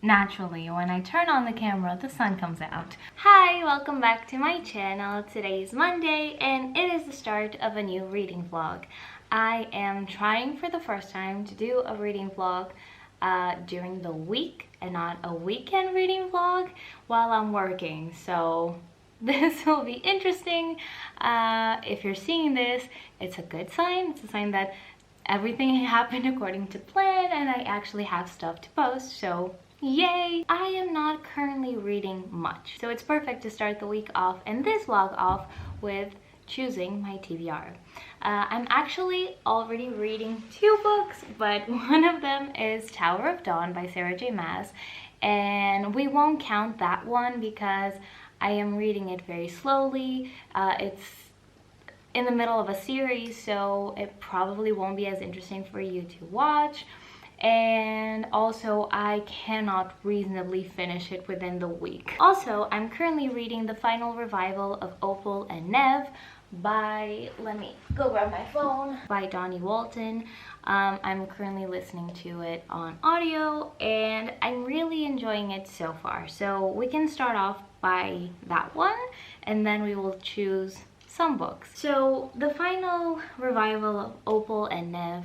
Naturally, when I turn on the camera, the sun comes out. Hi, welcome back to my channel. Today is Monday and it is the start of a new reading vlog. I am trying for the first time to do a reading vlog during the week and not a weekend reading vlog while I'm working. So this will be interesting. If you're seeing this, it's a good sign. It's a sign that everything happened according to plan and I actually have stuff to post, so yay! I am not currently reading much, so it's perfect to start the week off and this vlog off with choosing my TBR. I'm actually already reading two books, but one of them is Tower of Dawn by Sarah J. Maas, and we won't count that one because I am reading it very slowly. It's in the middle of a series, so it probably won't be as interesting for you to watch, and also I cannot reasonably finish it within the week. Also, I'm currently reading the final revival of Opal and Nev by, let me go grab my phone, by Donnie Walton. I'm currently listening to it on audio and I'm really enjoying it so far. So we can start off by that one and then we will choose some books. So the final revival of Opal and Nev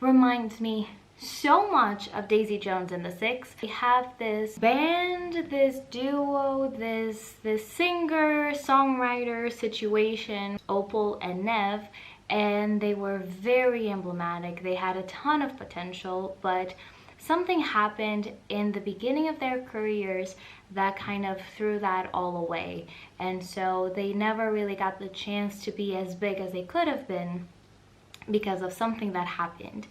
reminds me so much of Daisy Jones and the Six. We have this band, this duo, this singer-songwriter situation, Opal and Nev, and they were very emblematic. They had a ton of potential, but something happened in the beginning of their careers that kind of threw that all away. And so they never really got the chance to be as big as they could have been because of something that happened.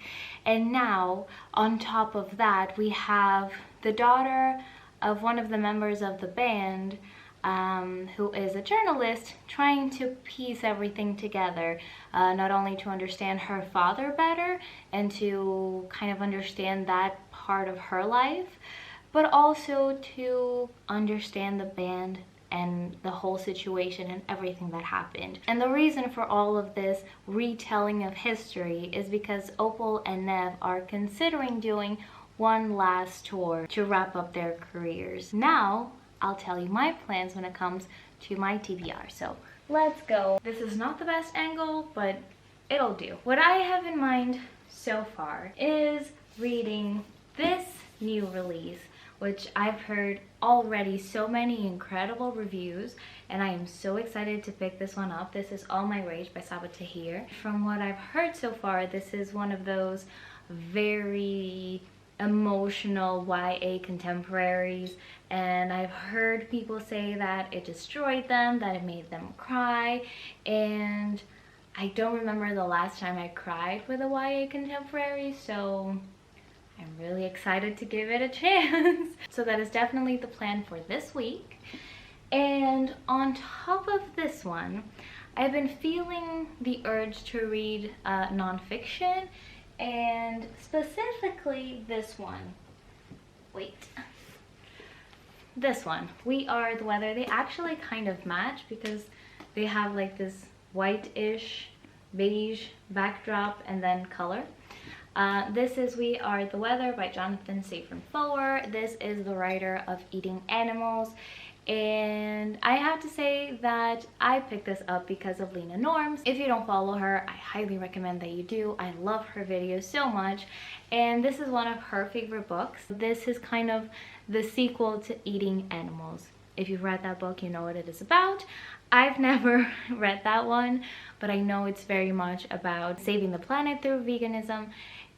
And now, on top of that, we have the daughter of one of the members of the band, who is a journalist, trying to piece everything together, not only to understand her father better and to kind of understand that part of her life, but also to understand the band and the whole situation and everything that happened. And the reason for all of this retelling of history is because Opal and Nev are considering doing one last tour to wrap up their careers. Now, I'll tell you my plans when it comes to my TBR. So let's go. This is not the best angle, but it'll do. What I have in mind so far is reading this new release, which I've heard already so many incredible reviews, and I am so excited to pick this one up. This is All My Rage by Sabaa Tahir. From what I've heard so far, this is one of those very emotional YA contemporaries, and I've heard people say that it destroyed them, that it made them cry, and I don't remember the last time I cried with a YA contemporary, so I'm really excited to give it a chance. So that is definitely the plan for this week. And on top of this one, I've been feeling the urge to read nonfiction, and specifically this one. Wait. This one, We Are the Weather. They actually kind of match because they have like this white-ish beige backdrop and then color. This is We Are the Weather by Jonathan Safran Foer. This is the writer of Eating Animals, and I have to say that I picked this up because of Lena Norms. If you don't follow her, I highly recommend that you do. I love her videos so much, and this is one of her favorite books. This is kind of the sequel to Eating Animals. If you've read that book, you know what it is about. I've never read that one, but I know it's very much about saving the planet through veganism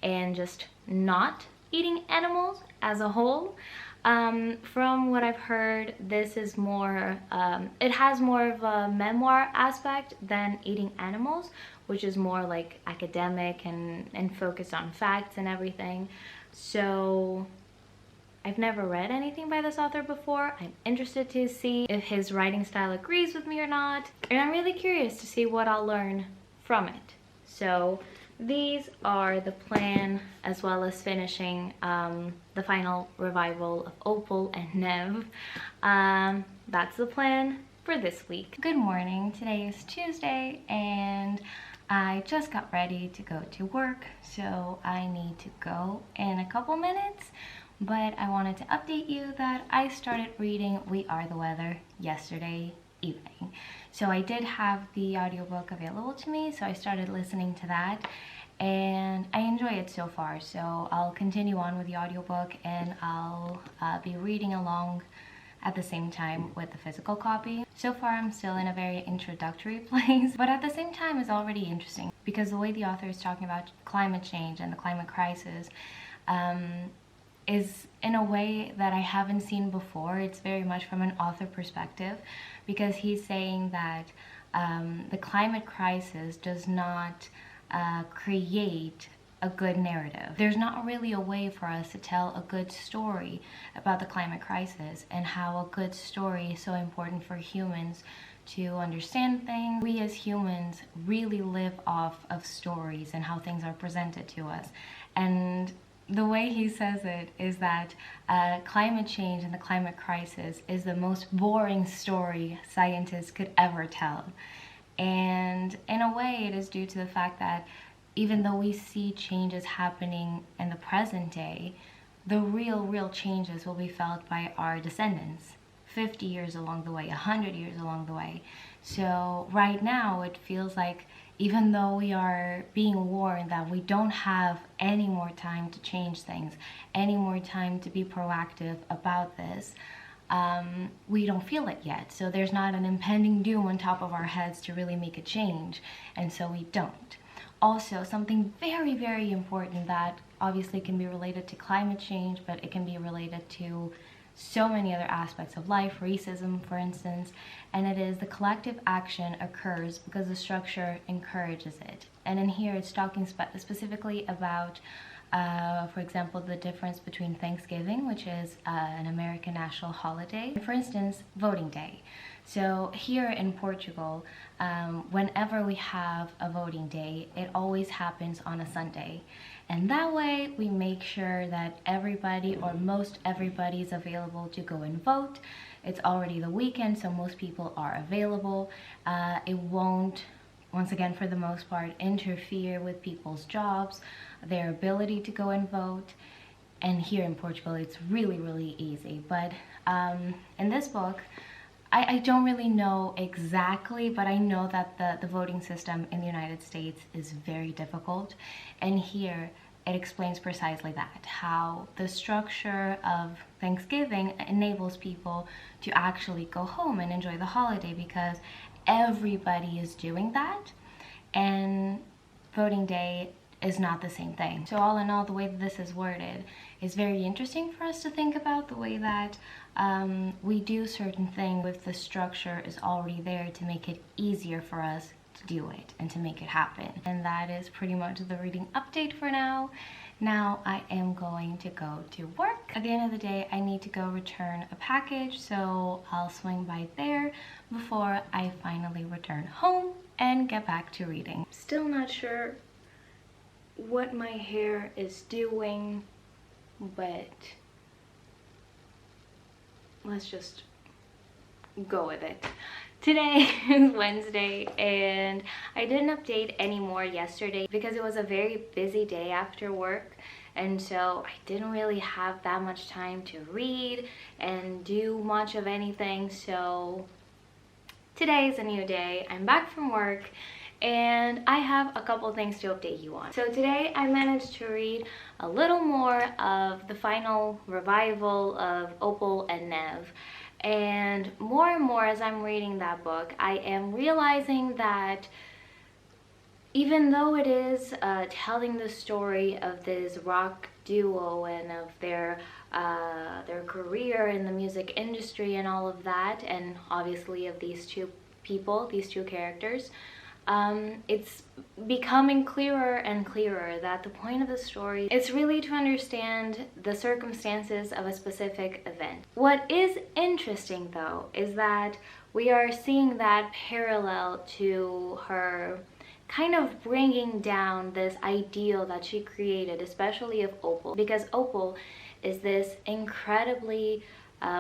and just not eating animals as a whole. From what I've heard, this is more, it has more of a memoir aspect than Eating Animals, which is more like academic and focused on facts and everything. So I've never read anything by this author before. I'm interested to see if his writing style agrees with me or not, and I'm really curious to see what I'll learn from it. So these are the plan, as well as finishing the final revival of Opal and Nev. That's the plan for this week. Good morning. Today is Tuesday and I just got ready to go to work, so I need to go in a couple minutes. but I wanted to update you that I started reading We Are the Weather yesterday evening. So I did have the audiobook available to me, so I started listening to that, and I enjoy it so far. So I'll continue on with the audiobook, and I'll be reading along at the same time with the physical copy. So far I'm still in a very introductory place, but at the same time it's already interesting because the way the author is talking about climate change and the climate crisis is in a way that I haven't seen before. It's very much from an author perspective, because he's saying that the climate crisis does not create a good narrative. There's not really a way for us to tell a good story about the climate crisis and how a good story is so important for humans to understand things. We as humans really live off of stories and how things are presented to us. And the way he says it is that climate change and the climate crisis is the most boring story scientists could ever tell. And in a way, it is due to the fact that even though we see changes happening in the present day, the real changes will be felt by our descendants 50 years along the way, 100 years along the way. So right now it feels like, even though we are being warned that we don't have any more time to change things, any more time to be proactive about this, we don't feel it yet. So there's not an impending doom on top of our heads to really make a change, and so we don't. Also, something very important that obviously can be related to climate change, but it can be related to so many other aspects of life, racism for instance, and it is the collective action occurs because the structure encourages it. And in here it's talking specifically about for example, the difference between Thanksgiving, which is an American national holiday, and for instance, voting day. So here in Portugal, whenever we have a voting day, it always happens on a Sunday. And that way we make sure that everybody, or most everybody, is available to go and vote. It's already the weekend, so most people are available. It won't, once again, for the most part, interfere with people's jobs, their ability to go and vote. And here in Portugal, it's really easy. But in this book, I don't really know exactly, but I know that the voting system in the United States is very difficult. And here it explains precisely that, how the structure of Thanksgiving enables people to actually go home and enjoy the holiday because everybody is doing that, and voting day is not the same thing. So all in all, the way that this is worded is very interesting for us to think about, the way that we do certain things with the structure is already there to make it easier for us to do it and to make it happen. And that is pretty much the reading update for now. Now I am going to go to work. At the end of the day, I need to go return a package, so I'll swing by there before I finally return home and get back to reading. Still not sure what my hair is doing, but let's just go with it. Today is Wednesday, and I didn't update anymore yesterday because it was a very busy day after work, and so I didn't really have that much time to read and do much of anything. So today is a new day. I'm back from work and I have a couple things to update you on. So today I managed to read a little more of the final revival of Opal and Nev. And more as I'm reading that book, I am realizing that even though it is telling the story of this rock duo and of their career in the music industry and all of that, and obviously of these two people, these two characters, it's becoming clearer and clearer that the point of the story is really to understand the circumstances of a specific event. What is interesting though is that we are seeing that parallel to her kind of bringing down this ideal that she created, especially of Opal, because Opal is this incredibly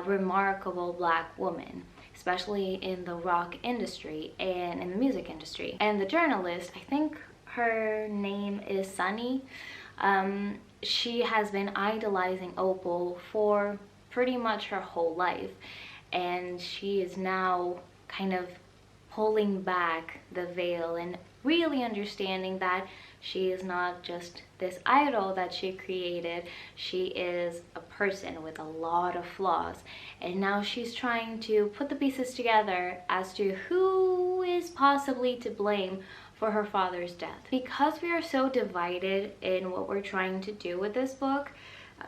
remarkable Black woman, especially in the rock industry and in the music industry. And the journalist, I think her name is Sunny, she has been idolizing Opal for pretty much her whole life, and she is now kind of pulling back the veil and really understanding that she is not just this idol that she created. She is a person with a lot of flaws, and now she's trying to put the pieces together as to who is possibly to blame for her father's death. Because we are so divided in what we're trying to do with this book,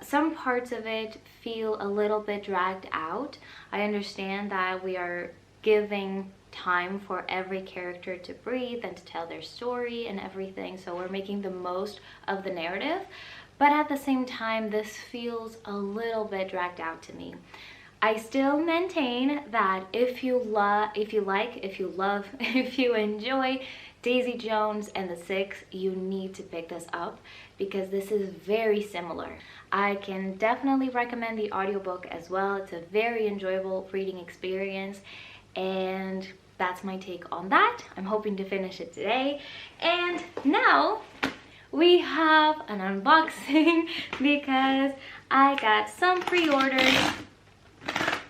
some parts of it feel a little bit dragged out. I understand that we are giving time for every character to breathe and to tell their story and everything, so we're making the most of the narrative, but at the same time this feels a little bit dragged out to me. I still maintain that if you enjoy Daisy Jones and the Six, you need to pick this up because this is very similar. I can definitely recommend the audiobook as well. It's a very enjoyable reading experience, and that's my take on that. I'm hoping to finish it today. And now we have an unboxing because I got some pre-orders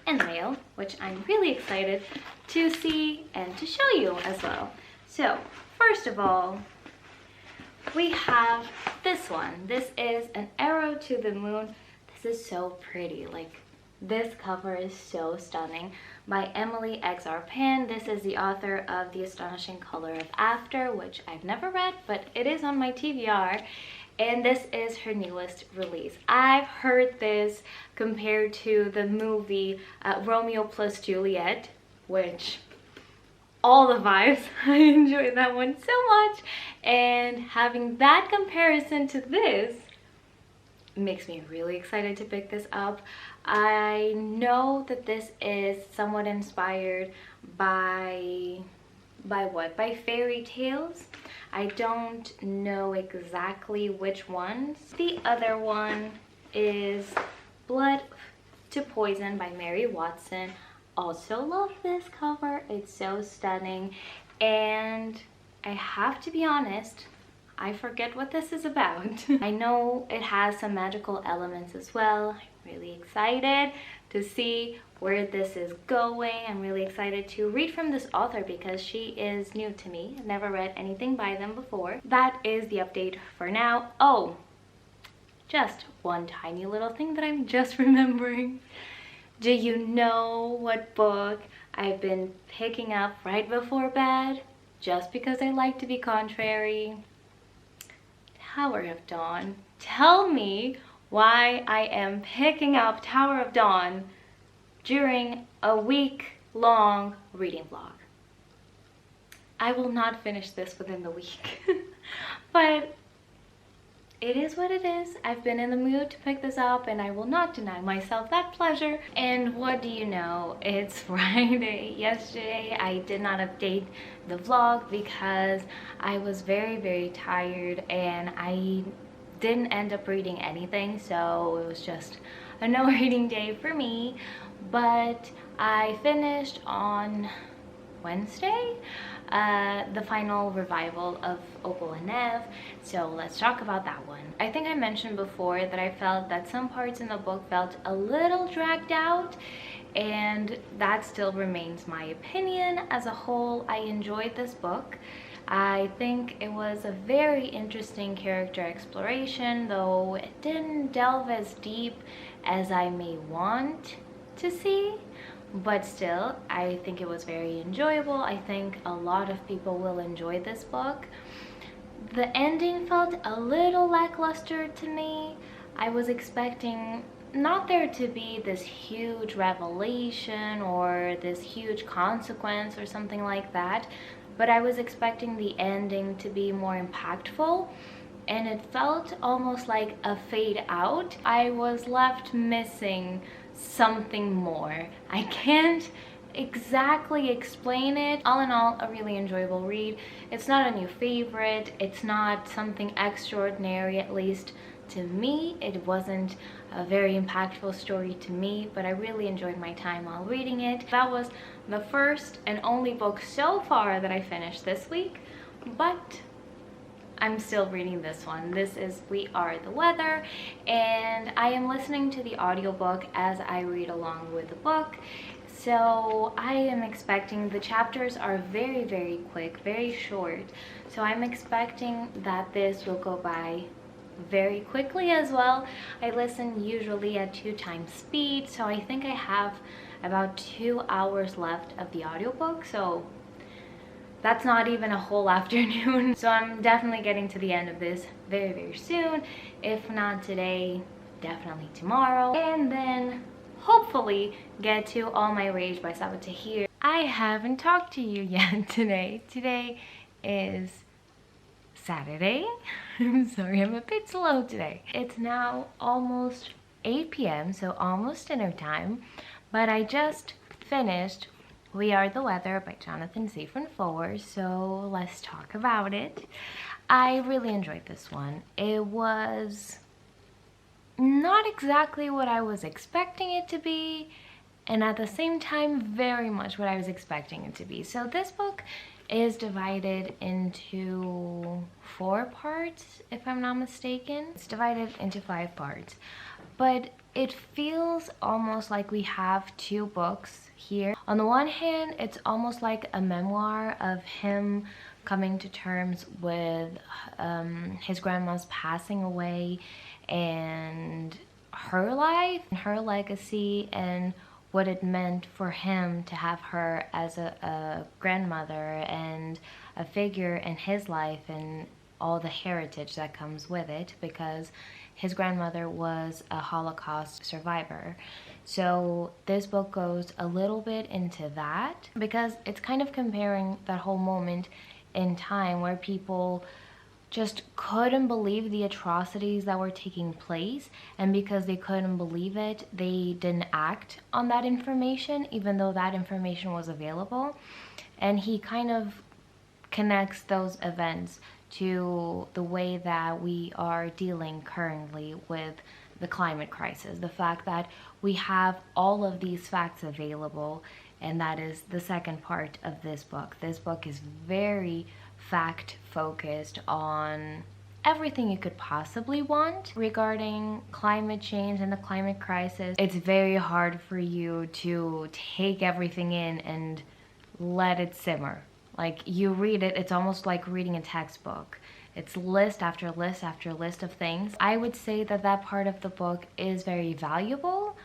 in the mail, which I'm really excited to see and to show you as well. So first of all, we have this one. This is An Arrow to the Moon. This is so pretty. Like, this cover is so stunning, by Emily X.R. Pan. This is the author of The Astonishing Color of After, which I've never read, but it is on my TBR, and this is her newest release. I've heard this compared to the movie Romeo plus Juliet, which all the vibes. I enjoyed that one so much, and having that comparison to this makes me really excited to pick this up. I know that this is somewhat inspired by what? By fairy tales. I don't know exactly which ones. The other one is Blood to Poison by Mary Watson. Also love this cover. It's so stunning, and I have to be honest, I forget what this is about. I know it has some magical elements as well. I'm really excited to see where this is going. I'm really excited to read from this author because she is new to me. I've never read anything by them before. That is the update for now. Oh, just one tiny little thing that I'm just remembering. Do you know what book I've been picking up right before bed just because I like to be contrary? Tower of Dawn. Tell me why I am picking up Tower of Dawn during a week-long reading vlog. I will not finish this within the week, but it is what it is. I've been in the mood to pick this up, and I will not deny myself that pleasure. And what do you know? It's Friday. Yesterday I did not update the vlog because I was very tired and I didn't end up reading anything, so it was just a no reading day for me. But I finished on Wednesday the final revival of Opalnev, so let's talk about that one. I think I mentioned before that I felt that some parts in the book felt a little dragged out, and that still remains my opinion. As a whole, I enjoyed this book. I think it was a very interesting character exploration, though it didn't delve as deep as I may want to see. But still, I think it was very enjoyable. I think a lot of people will enjoy this book. The ending felt a little lackluster to me. I was expecting not there to be this huge revelation or this huge consequence or something like that, but I was expecting the ending to be more impactful, and it felt almost like a fade out. I was left missing something more. I can't exactly explain it. All in all, a really enjoyable read. It's not a new favorite. It's not something extraordinary, at least to me. It wasn't a very impactful story to me, but I really enjoyed my time while reading it. That was the first and only book so far that I finished this week, but I'm still reading this one. This is We Are the Weather, and I am listening to the audiobook as I read along with the book. So I am expecting, the chapters are very quick, very short. So I'm expecting that this will go by very quickly as well. I listen usually at 2x speed, so I think I have about 2 hours left of the audiobook. So that's not even a whole afternoon. So I'm definitely getting to the end of this very soon. If not today, definitely tomorrow. And then hopefully get to All My Rage by Sabbath Tahir. I haven't talked to you yet today. Today is Saturday. I'm sorry, I'm a bit slow today. It's now almost 8 p.m., so almost dinner time. But I just finished We Are the Weather by Jonathan Safran Foer, so let's talk about it. I really enjoyed this one. It was not exactly what I was expecting it to be, and at the same time very much what I was expecting it to be. So this book is divided into 4 parts, if I'm not mistaken. It's divided into 5 parts, but it feels almost like we have 2 books here. On the one hand, it's almost like a memoir of him coming to terms with his grandma's passing away and her life, and her legacy, and what it meant for him to have her as a grandmother and a figure in his life, and all the heritage that comes with it, because his grandmother was a Holocaust survivor. So this book goes a little bit into that, because it's kind of comparing that whole moment in time where people just couldn't believe the atrocities that were taking place, and because they couldn't believe it, they didn't act on that information, even though that information was available. And he kind of connects those events to the way that we are dealing currently with the climate crisis, the fact that we have all of these facts available, and that is the second part of this book. This book is very fact focused on everything you could possibly want regarding climate change and the climate crisis. It's very hard for you to take everything in and let it simmer. Like, you read it, it's almost like reading a textbook. It's list after list after list of things. I would say that that part of the book is very valuable,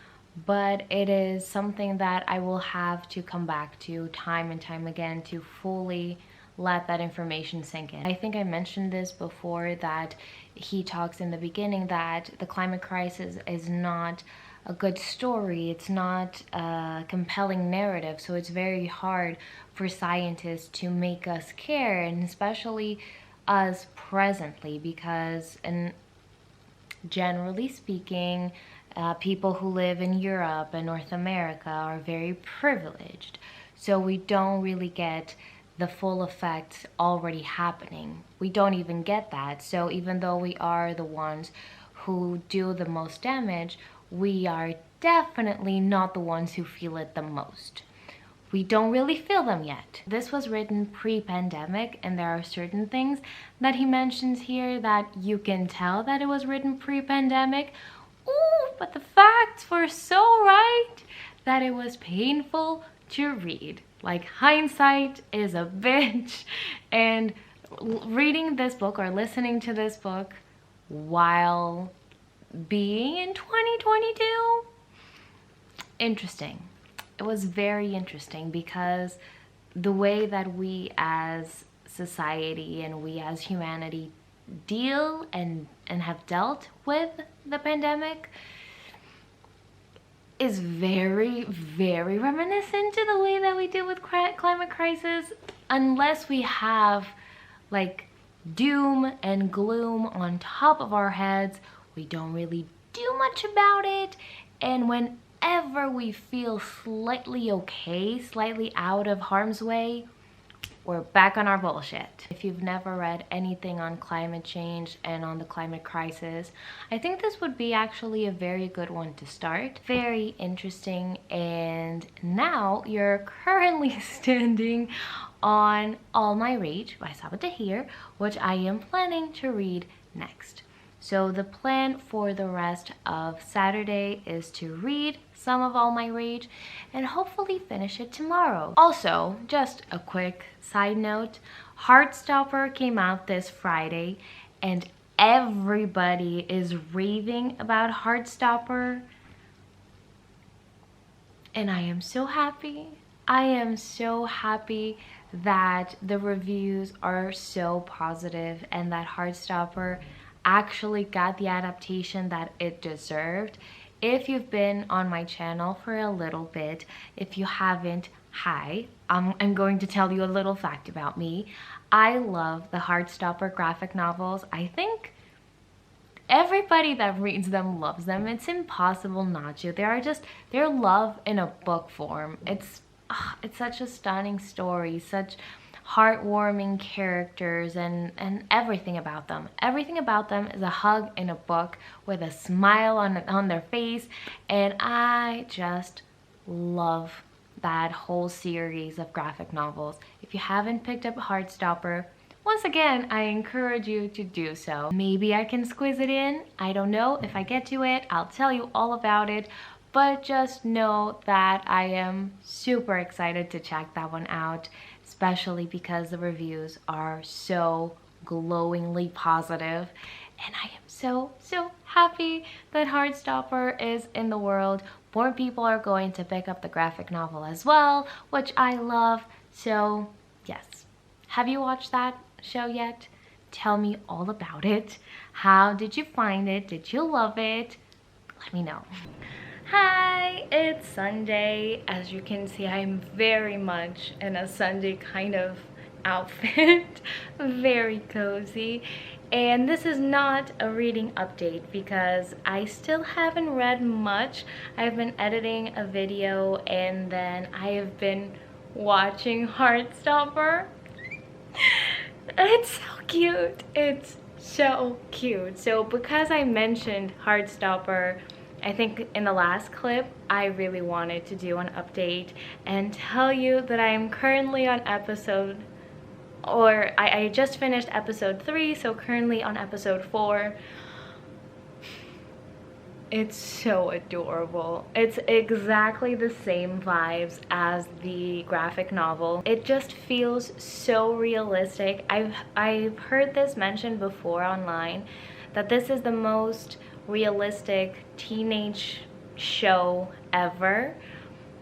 but it is something that I will have to come back to time and time again to fully let that information sink in. I think I mentioned this before, that he talks in the beginning that the climate crisis is not a good story, it's not a compelling narrative, so it's very hard for scientists to make us care, and especially us presently, because, and generally speaking, people who live in Europe and North America are very privileged, so we don't really get the full effects already happening. We don't even get that. So even though we are the ones who do the most damage, we are definitely not the ones who feel it the most. We don't really feel them yet. This was written pre-pandemic, and there are certain things that he mentions here that you can tell that it was written pre-pandemic. Ooh, but the facts were so right that it was painful to read. Like, hindsight is a bitch. And reading this book or listening to this book while being in 2022, interesting. It was very interesting, because the way that we as society and we as humanity deal and have dealt with the pandemic is very reminiscent to the way that we deal with climate crisis, unless we have like doom and gloom on top of our heads. We don't really do much about it, and whenever we feel slightly okay, slightly out of harm's way, we're back on our bullshit. If you've never read anything on climate change and on the climate crisis, I think this would be actually a very good one to start. Very interesting, and now you're currently standing on All My Rage by Sabbath here, which I am planning to read next. So the plan for the rest of Saturday is to read some of All My Rage and hopefully finish it tomorrow. Also, just a quick side note, Heartstopper came out this Friday and everybody is raving about Heartstopper. And I am so happy. I am so happy that the reviews are so positive and that Heartstopper actually got the adaptation that it deserved. If you've been on my channel for a little bit, if you haven't, hi, I'm going to tell you a little fact about me. I love the Heartstopper graphic novels. I think everybody that reads them loves them. It's impossible not to. They're love in a book form. It's such a stunning story, such heartwarming characters, and everything about them. Everything about them is a hug in a book with a smile on their face, and I just love that whole series of graphic novels. If you haven't picked up Heartstopper, once again, I encourage you to do so. Maybe I can squeeze it in. I don't know. If I get to it, I'll tell you all about it. But just know that I am super excited to check that one out, especially because the reviews are so glowingly positive. And I am so happy that Heartstopper is in the world. More people are going to pick up the graphic novel as well, which I love. So yes. Have you watched that show yet? Tell me all about it. How did you find it? Did you love it? Let me know. Hi, it's Sunday. As you can see, I'm very much in a Sunday kind of outfit. Very cozy. And this is not a reading update because I still haven't read much. I've been editing a video and then I have been watching Heartstopper. It's so cute. It's so cute. So because I mentioned Heartstopper, I think in the last clip, I really wanted to do an update and tell you that I am currently on I just finished episode 3, so currently on episode 4. It's so adorable. It's exactly the same vibes as the graphic novel. It just feels so realistic. I've heard this mentioned before online, that this is the most realistic teenage show ever,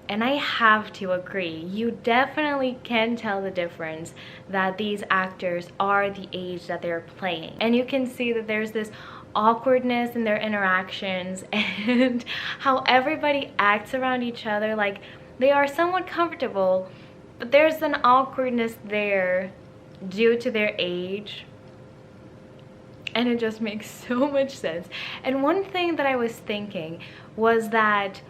and I have to agree. You definitely can tell the difference that these actors are the age that they're playing, and you can see that there's this awkwardness in their interactions and how everybody acts around each other. Like, they are somewhat comfortable, but there's an awkwardness there due to their age. And it just makes so much sense. And one thing that I was thinking was that,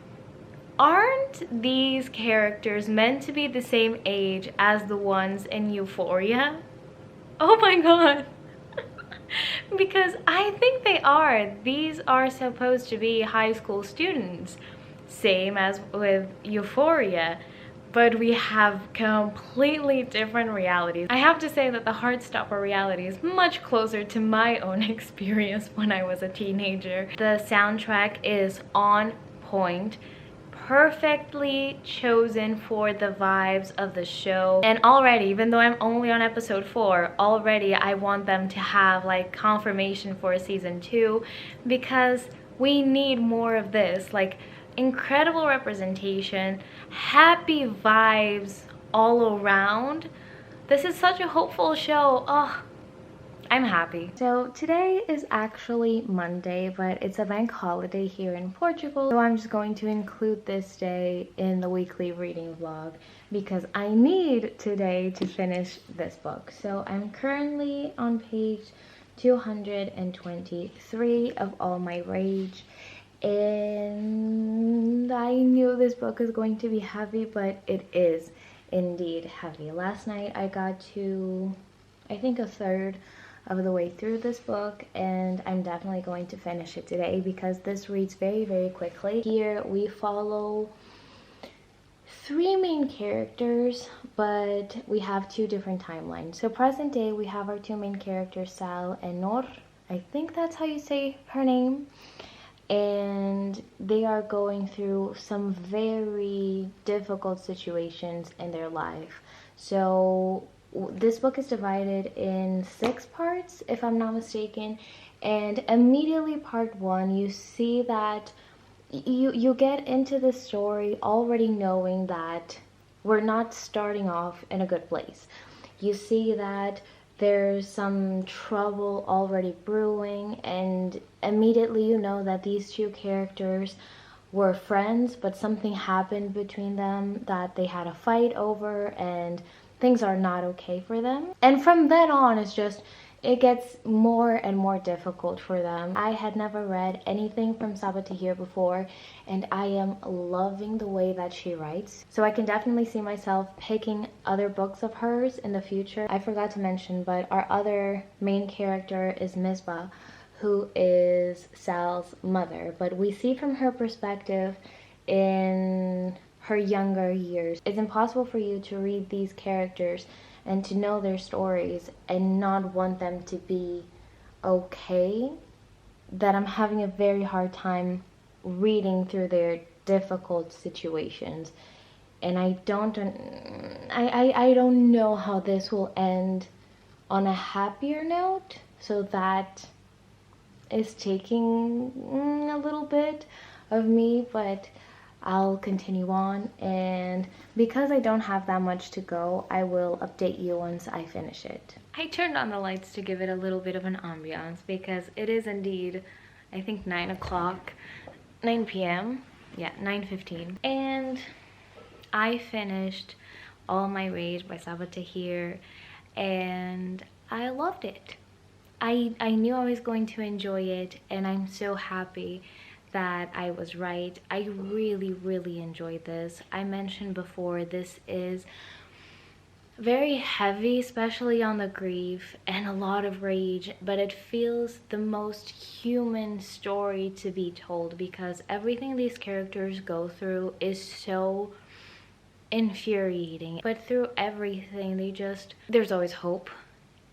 aren't these characters meant to be the same age as the ones in Euphoria? Oh my god. Because I think they are. These are supposed to be high school students. Same as with Euphoria. But we have completely different realities. I have to say that the Heartstopper reality is much closer to my own experience when I was a teenager. The soundtrack is on point, perfectly chosen for the vibes of the show. And already, even though I'm only on episode 4, already I want them to have like confirmation for season 2, because we need more of this. Like, incredible representation, happy vibes all around. This is such a hopeful show. Oh, I'm happy. So today is actually Monday, but it's a bank holiday here in Portugal. So I'm just going to include this day in the weekly reading vlog because I need today to finish this book. So I'm currently on page 223 of All My Rage. And I knew this book is going to be heavy, but it is. indeed heavy. Last night I got to, I think, a third of the way through this book, and I'm definitely going to finish it today because this reads very, very quickly. Here we follow three main characters, but we have two different timelines. So present day, we have our two main characters, Sal and Nor. I think that's how you say her name. And they are going through some very difficult situations in their life. So this book is divided in 6 parts, if I'm not mistaken. And immediately part 1, you see that you get into the story already knowing that we're not starting off in a good place. You see that there's some trouble already brewing, and immediately you know that these two characters were friends, but something happened between them that they had a fight over, and things are not okay for them. And from then on, it gets more and more difficult for them. I had never read anything from Sabaa Tahir before, and I am loving the way that she writes. So I can definitely see myself picking other books of hers in the future. I forgot to mention, but our other main character is Misbah, who is Sal's mother. But we see from her perspective in her younger years. It's impossible for you to read these characters and to know their stories and not want them to be okay, that I'm having a very hard time reading through their difficult situations. And I don't know how this will end on a happier note, so that is taking a little bit of me, but I'll continue on, and because I don't have that much to go, I will update you once I finish it. I turned on the lights to give it a little bit of an ambiance because it is indeed, I think, 9 o'clock, 9 p.m. Yeah, 9:15. And I finished All My Rage by Sabaa Tahir, and I loved it. I knew I was going to enjoy it, and I'm so happy that I was right. I really, really enjoyed this. I mentioned before, this is very heavy, especially on the grief and a lot of rage, but it feels the most human story to be told because everything these characters go through is so infuriating. But through everything, there's always hope,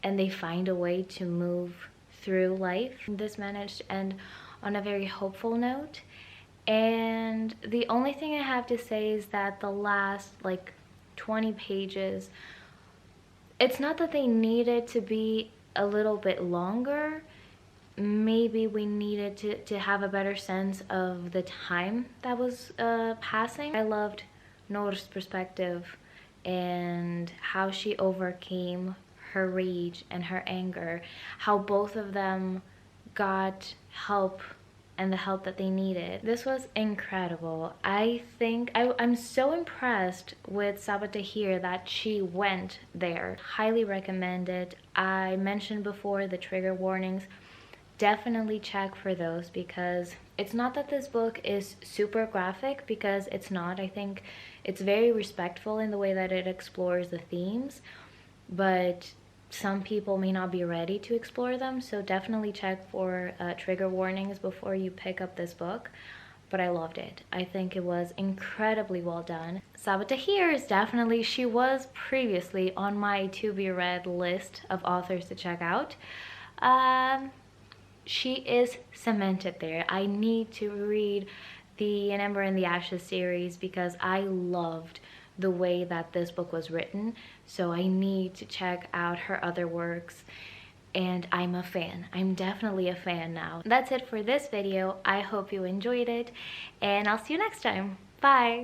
and they find a way to move through life. This managed to end on a very hopeful note, and the only thing I have to say is that the last 20 pages, it's not that they needed to be a little bit longer. Maybe we needed to have a better sense of the time that was passing. I loved Noor's perspective and how she overcame her rage and her anger, how both of them got help and the help that they needed. This was incredible. I think I'm so impressed with Sabaa Tahir that she went there. Highly recommend it. I mentioned before the trigger warnings. Definitely check for those, because it's not that this book is super graphic, because it's not. I think it's very respectful in the way that it explores the themes, but some people may not be ready to explore them, so definitely check for trigger warnings before you pick up this book. But I loved it. I think it was incredibly well done. Sabaa Tahir is definitely, she was previously on my to be read list of authors to check out. She is cemented there. I need to read the An Ember in the Ashes series because I loved the way that this book was written, so I need to check out her other works, and I'm a fan. I'm definitely a fan now. That's it for this video. I hope you enjoyed it, and I'll see you next time. Bye!